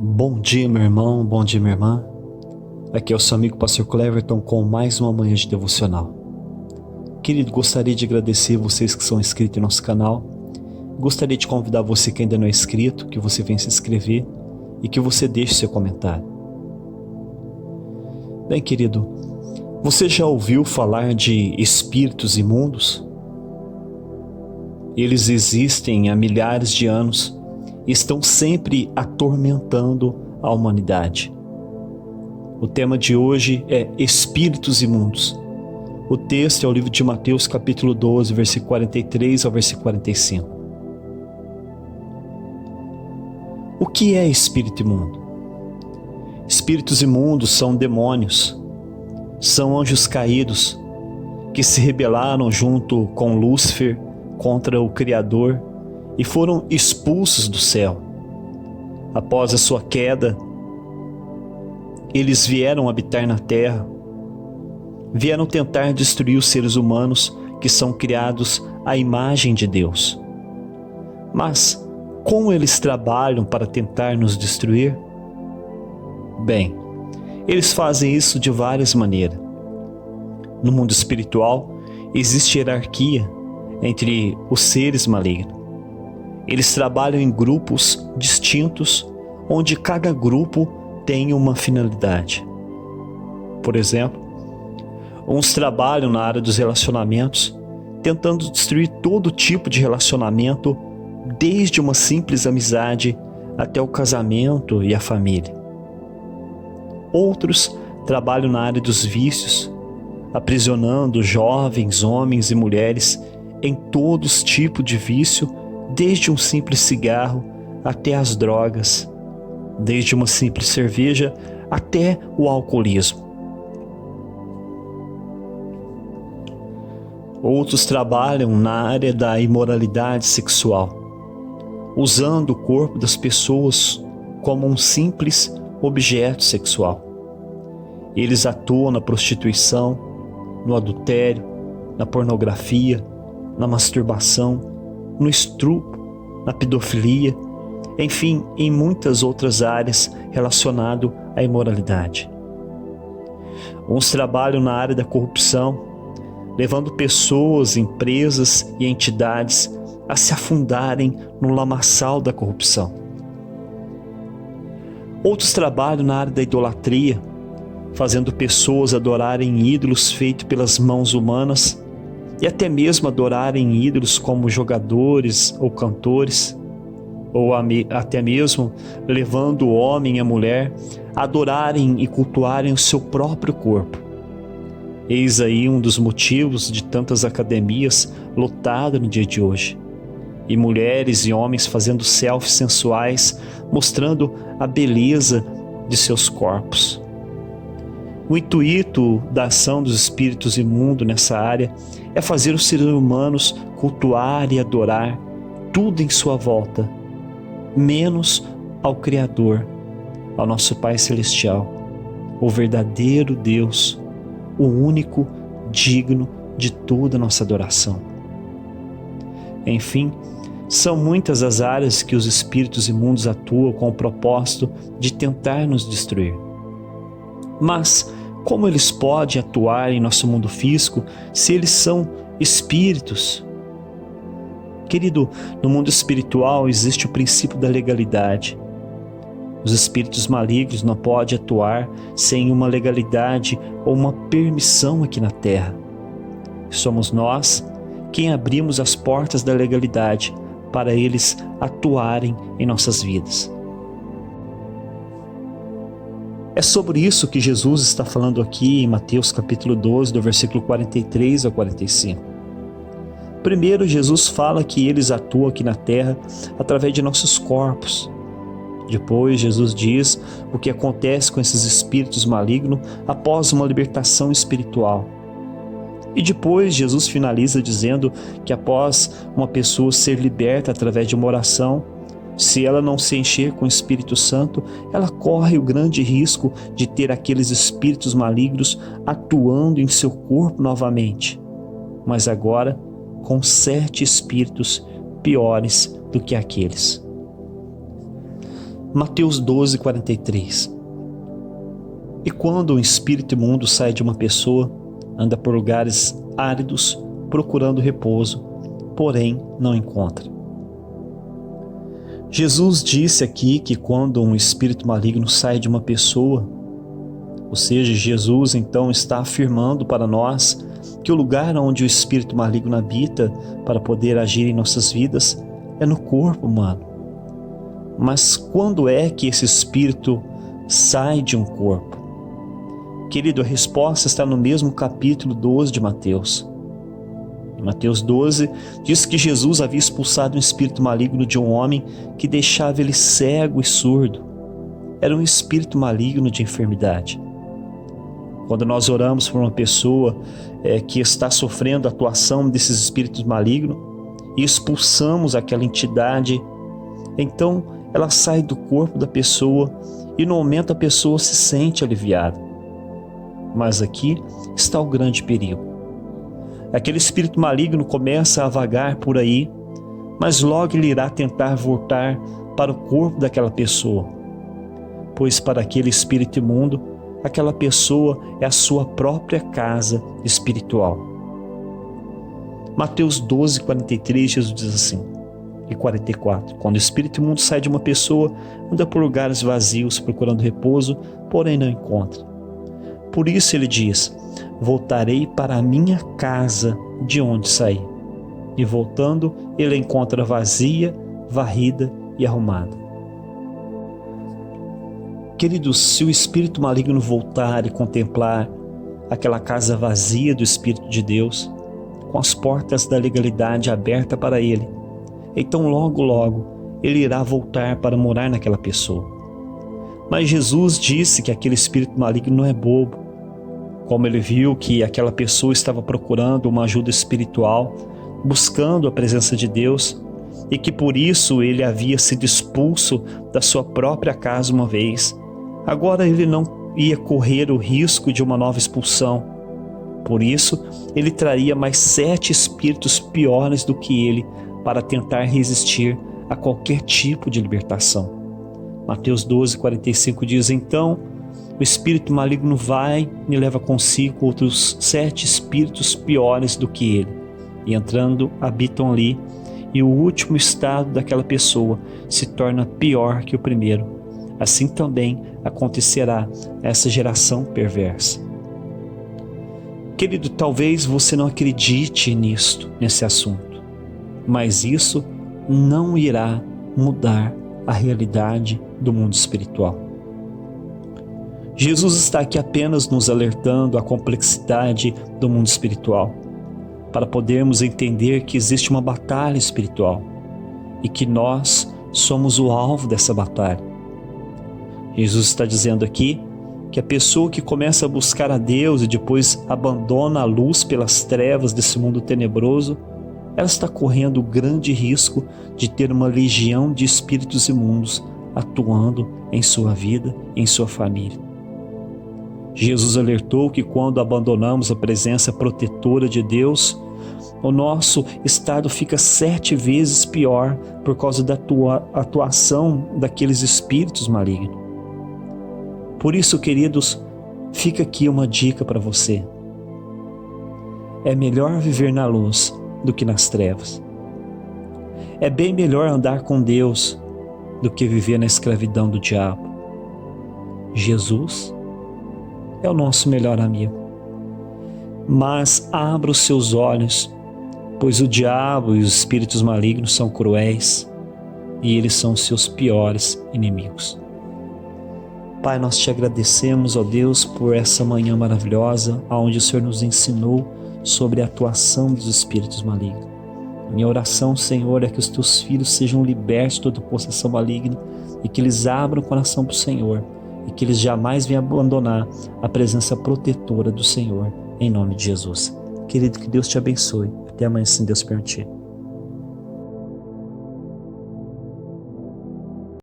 Bom dia, meu irmão, bom dia, minha irmã. Aqui é o seu amigo Pastor Cleverton com mais uma manhã de devocional. Querido, gostaria de agradecer vocês que são inscritos em nosso canal. Gostaria de convidar você que ainda não é inscrito, que você venha se inscrever e que você deixe seu comentário. Bem, querido, você já ouviu falar de espíritos imundos? Eles existem há milhares de anos e estão sempre atormentando a humanidade. O tema de hoje é espíritos imundos. O texto é o livro de Mateus capítulo 12, versículo 43 ao versículo 45. O que é espírito imundo? Espíritos imundos são demônios, são anjos caídos que se rebelaram junto com Lúcifer contra o Criador e foram expulsos do céu. Após a sua queda, eles vieram habitar na terra, vieram tentar destruir os seres humanos que são criados à imagem de Deus. Mas como eles trabalham para tentar nos destruir? Bem, eles fazem isso de várias maneiras. No mundo espiritual, existe hierarquia entre os seres malignos. Eles trabalham em grupos distintos, onde cada grupo tem uma finalidade. Por exemplo, uns trabalham na área dos relacionamentos, tentando destruir todo tipo de relacionamento, desde uma simples amizade até o casamento e a família. Outros trabalham na área dos vícios, aprisionando jovens, homens e mulheres em todos os tipos de vício, desde um simples cigarro até as drogas, desde uma simples cerveja até o alcoolismo. Outros trabalham na área da imoralidade sexual, usando o corpo das pessoas como um simples objeto sexual. Eles atuam na prostituição, no adultério, na pornografia, na masturbação, no estupro, na pedofilia, enfim, em muitas outras áreas relacionadas à imoralidade. Uns trabalham na área da corrupção, levando pessoas, empresas e entidades a se afundarem no lamaçal da corrupção. Outros trabalham na área da idolatria, fazendo pessoas adorarem ídolos feitos pelas mãos humanas e até mesmo adorarem ídolos como jogadores ou cantores, ou até mesmo levando o homem e a mulher a adorarem e cultuarem o seu próprio corpo. Eis aí um dos motivos de tantas academias lotadas no dia de hoje, e mulheres e homens fazendo selfies sensuais, mostrando a beleza de seus corpos. O intuito da ação dos espíritos imundos nessa área é fazer os seres humanos cultuar e adorar tudo em sua volta, menos ao Criador, ao nosso Pai Celestial, o verdadeiro Deus, o único digno de toda a nossa adoração. Enfim, são muitas as áreas que os espíritos imundos atuam com o propósito de tentar nos destruir. Mas como eles podem atuar em nosso mundo físico se eles são espíritos? Querido, no mundo espiritual existe o princípio da legalidade. Os espíritos malignos não podem atuar sem uma legalidade ou uma permissão aqui na terra. Somos nós quem abrimos as portas da legalidade para eles atuarem em nossas vidas. É sobre isso que Jesus está falando aqui em Mateus capítulo 12, do versículo 43 ao 45. Primeiro, Jesus fala que eles atuam aqui na terra através de nossos corpos. Depois, Jesus diz o que acontece com esses espíritos malignos após uma libertação espiritual. E depois, Jesus finaliza dizendo que após uma pessoa ser liberta através de uma oração, se ela não se encher com o Espírito Santo, ela corre o grande risco de ter aqueles espíritos malignos atuando em seu corpo novamente, mas agora com 7 espíritos piores do que aqueles. Mateus 12, 43. E quando um espírito imundo sai de uma pessoa, anda por lugares áridos, procurando repouso, porém não encontra. Jesus disse aqui que quando um espírito maligno sai de uma pessoa, ou seja, Jesus então está afirmando para nós que o lugar onde o espírito maligno habita para poder agir em nossas vidas é no corpo humano. Mas quando é que esse espírito sai de um corpo? Querido, a resposta está no mesmo capítulo 12 de Mateus. Em Mateus 12, diz que Jesus havia expulsado um espírito maligno de um homem que deixava ele cego e surdo. Era um espírito maligno de enfermidade. Quando nós oramos por uma pessoa que está sofrendo a atuação desses espíritos malignos e expulsamos aquela entidade, então ela sai do corpo da pessoa e no momento a pessoa se sente aliviada. Mas aqui está o grande perigo. Aquele espírito maligno começa a vagar por aí, mas logo ele irá tentar voltar para o corpo daquela pessoa, pois para aquele espírito imundo, aquela pessoa é a sua própria casa espiritual. Mateus 12, 43, Jesus diz assim, e 44. Quando o espírito imundo sai de uma pessoa, anda por lugares vazios procurando repouso, porém não encontra. Por isso ele diz, voltarei para a minha casa de onde saí. E voltando, ele a encontra vazia, varrida e arrumada. Queridos, se o espírito maligno voltar e contemplar aquela casa vazia do Espírito de Deus, com as portas da legalidade abertas para ele, então logo ele irá voltar para morar naquela pessoa. Mas Jesus disse que aquele espírito maligno não é bobo. Como ele viu que aquela pessoa estava procurando uma ajuda espiritual, buscando a presença de Deus, e que por isso ele havia sido expulso da sua própria casa uma vez, agora ele não ia correr o risco de uma nova expulsão. Por isso, ele traria mais 7 espíritos piores do que ele para tentar resistir a qualquer tipo de libertação. Mateus 12, 45 diz, então o espírito maligno vai e leva consigo outros 7 espíritos piores do que ele, e entrando habitam ali, e o último estado daquela pessoa se torna pior que o primeiro. Assim também acontecerá a essa geração perversa. Querido, talvez você não acredite nesse assunto, mas isso não irá mudar a realidade do mundo espiritual. Jesus está aqui apenas nos alertando a complexidade do mundo espiritual, para podermos entender que existe uma batalha espiritual e que nós somos o alvo dessa batalha. Jesus está dizendo aqui que a pessoa que começa a buscar a Deus e depois abandona a luz pelas trevas desse mundo tenebroso, ela está correndo o grande risco de ter uma legião de espíritos imundos atuando em sua vida e em sua família. Jesus alertou que quando abandonamos a presença protetora de Deus, o nosso estado fica 7 vezes pior por causa da atuação daqueles espíritos malignos. Por isso, queridos, fica aqui uma dica para você. É melhor viver na luz do que nas trevas. É bem melhor andar com Deus do que viver na escravidão do diabo. Jesus é o nosso melhor amigo. Mas abra os seus olhos, pois o diabo e os espíritos malignos são cruéis e eles são os seus piores inimigos. Pai, nós te agradecemos, ó Deus, por essa manhã maravilhosa, onde o Senhor nos ensinou sobre a atuação dos espíritos malignos. Minha oração, Senhor, é que os teus filhos sejam libertos de toda possessão maligna e que eles abram o coração para o Senhor e que eles jamais venham abandonar a presença protetora do Senhor, em nome de Jesus. Querido, que Deus te abençoe. Até amanhã, se Deus permitir.